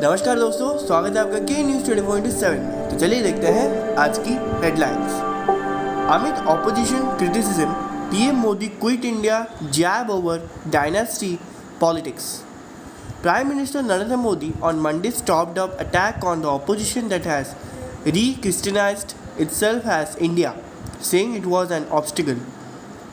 नमस्कार दोस्तों, स्वागत है आपका के न्यूज़ 24/7 में। तो चलिए देखते हैं आज की headlines. Amit opposition criticism, PM Modi quit India jab over dynasty politics. Prime Minister Narendra Modi on Monday stopped up attack on the opposition that has re-Christianized itself as India, saying it was an obstacle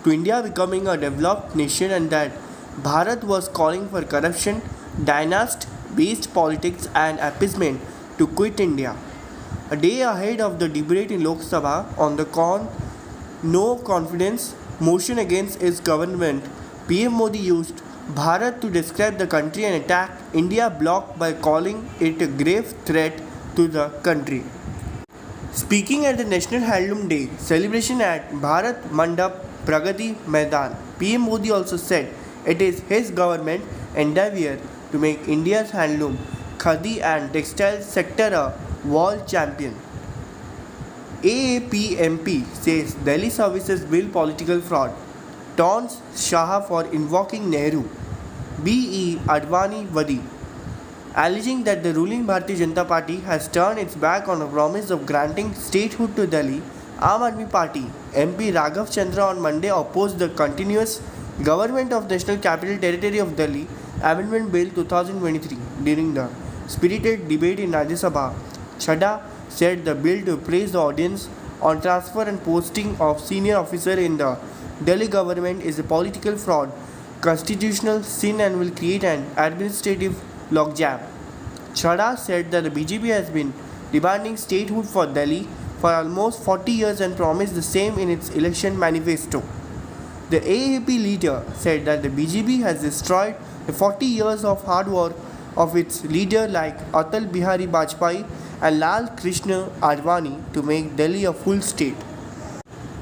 to India becoming a developed nation and that Bharat was calling for corruption, dynasty-based politics and appeasement to quit India. A day ahead of the debate in Lok Sabha on the no confidence motion against its government, PM Modi used Bharat to describe the country and attack India bloc by calling it a grave threat to the country. Speaking at the National Handloom Day celebration at Bharat Mandap Pragati Maidan, PM Modi also said it is his government endeavour to make India's handloom, khadi and textile sector a world champion. AAP MP says Delhi Services Bill political fraud, taunts Shah for invoking Nehru. B.E. Advani Wadi, alleging that the ruling Bharatiya Janata Party has turned its back on a promise of granting statehood to Delhi. Aam Aadmi Party MP Raghav Chandra on Monday opposed the continuous Government of National Capital Territory of Delhi Amendment Bill 2023 during the spirited debate in Rajya Sabha. Chadha said the bill to place the audience on transfer and posting of senior officer in the Delhi government is a political fraud, constitutional sin and will create an administrative logjam. Chadha said that the BJP has been demanding statehood for Delhi for almost 40 years and promised the same in its election manifesto. The AAP leader said that the BJP has destroyed the 40 years of hard work of its leader like Atal Bihari Vajpayee and Lal Krishna Advani to make Delhi a full state.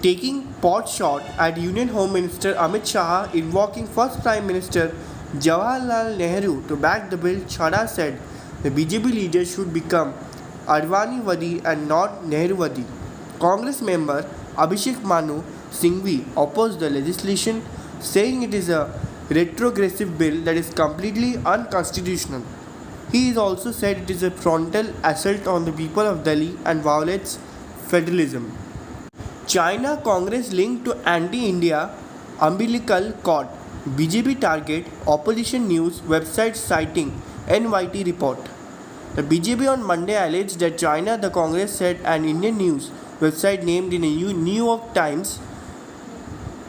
Taking pot shot at Union Home Minister Amit Shah invoking first Prime Minister Jawaharlal Nehru to back the bill, Chadha said the BJP leader should become Advani Wadi and not Nehru Wadi. Congress member Abhishek Manu Singhvi opposed the legislation, saying it is a retrogressive bill that is completely unconstitutional. He has also said it is a frontal assault on the people of Delhi and violates federalism. China Congress linked to anti-India umbilical cord. BJP target opposition news website citing NYT report. The BJP on Monday alleged that China the Congress said an Indian news website named in a New York Times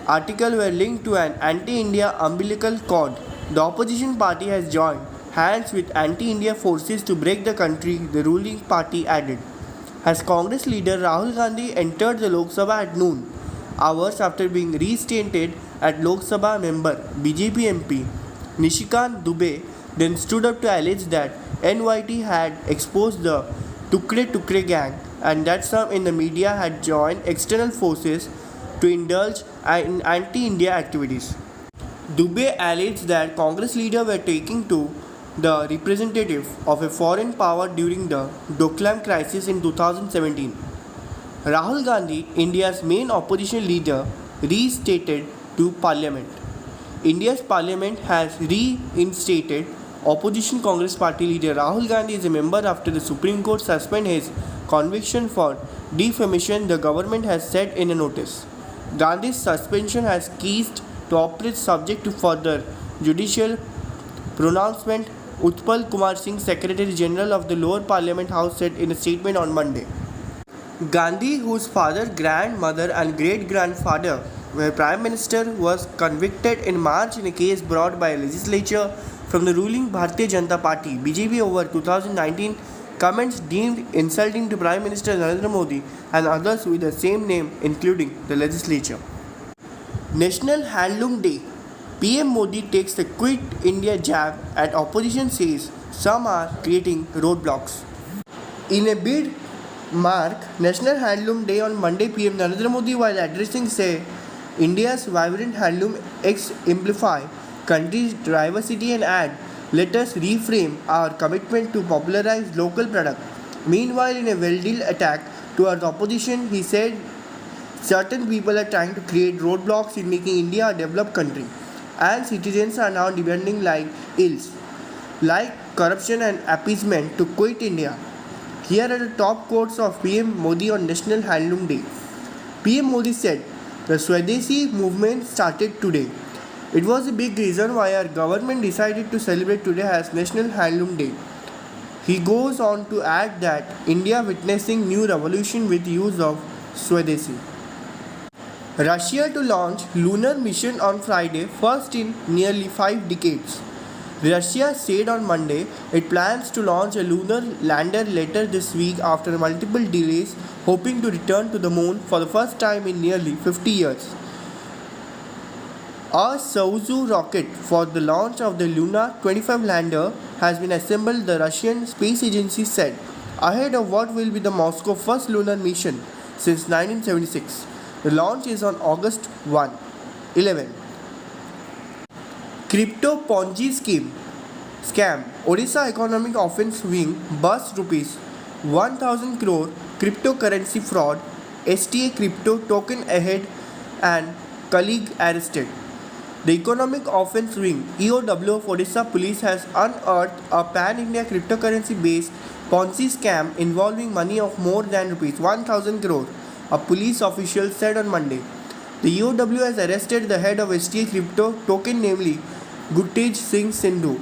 article were linked to an anti-India umbilical cord. The opposition party has joined hands with anti-India forces to break the country, the ruling party added. As Congress leader Rahul Gandhi entered the Lok Sabha at noon, hours after being reinstated at Lok Sabha member BJP MP Nishikant Dubey then stood up to allege that NYT had exposed the Tukre Tukre gang and that some in the media had joined external forces to indulge in anti-India activities. Dubey alleged that Congress leaders were taking to the representative of a foreign power during the Doklam crisis in 2017. Rahul Gandhi, India's main opposition leader, restated to Parliament. India's Parliament has reinstated opposition Congress party leader Rahul Gandhi is a member after the Supreme Court suspended his conviction for defamation, the government has said in a notice. Gandhi's suspension has ceased to operate subject to further judicial pronouncement, Utpal Kumar Singh, Secretary General of the Lower Parliament House, said in a statement on Monday. Gandhi, whose father, grandmother and great-grandfather were Prime Minister, was convicted in March in a case brought by a legislature from the ruling Bharatiya Janata Party (BJP) over 2019 comments deemed insulting to Prime Minister Narendra Modi and others with the same name, including the legislature. National Handloom Day. PM Modi takes the Quit India jab at opposition, says some are creating roadblocks. In a bid mark National Handloom Day on Monday, PM Narendra Modi, while addressing, say India's vibrant handloom exemplify country's diversity and add, let us reframe our commitment to popularize local product. Meanwhile, in a well-dealt attack towards opposition, he said certain people are trying to create roadblocks in making India a developed country, and citizens are now demanding like ills. Like corruption and appeasement to quit India. Here are the top quotes of PM Modi on National Handloom Day. PM Modi said, "The Swadeshi movement started today. It was a big reason why our government decided to celebrate today as National Handloom Day." He goes on to add that India witnessing new revolution with use of Swadeshi. Russia to launch lunar mission on Friday, first in nearly 5 decades. Russia said on Monday it plans to launch a lunar lander later this week after multiple delays, hoping to return to the moon for the first time in nearly 50 years. A Soyuz rocket for the launch of the Luna 25 lander has been assembled, the Russian space agency said, ahead of what will be the Moscow first lunar mission since 1976. The launch is on August 11. Crypto Ponzi scam. Odisha Economic Offence Wing busts rupees 1,000 crore cryptocurrency fraud. STA crypto token ahead and colleague arrested. The Economic Offence Wing (EOW) of Odisha Police has unearthed a pan-India cryptocurrency-based Ponzi scam involving money of more than rupees 1,000 crore. A police official said on Monday. The EOW has arrested the head of STA crypto token, namely Gurtej Singh Sindhu,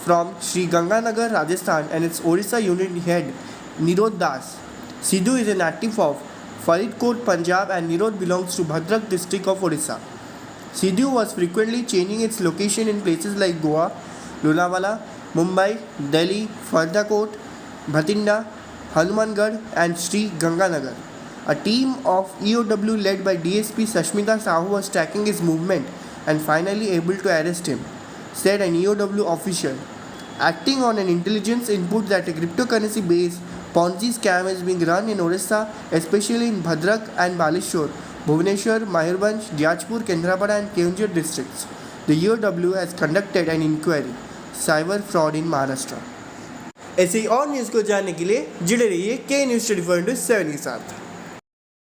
from Sri Ganganagar, Rajasthan, and its Odisha unit head Nirod Das. Sidhu is a native of Faridkot, Punjab, and Nirod belongs to Bhadrak district of Odisha. Sidhu was frequently changing its location in places like Goa, Lonavala, Mumbai, Delhi, Faridkot, Bhatinda, Hanumangarh, and Sri Ganganagar. A team of EOW led by DSP Sashmita Sahu was tracking his movement and finally able to arrest him, said an EOW official. Acting on an intelligence input that a cryptocurrency-based Ponzi scam is being run in Odisha, especially in Bhadrak and Baleshwar, Bhubaneswar, Mayurbhanj, Jajpur, Kendrapada and Keonjhar districts. The EOW has conducted an inquiry. Cyber fraud in Maharashtra. ऐसे ही और news को जानने के लिए जुड़े रहिए के news 24/7 के साथ.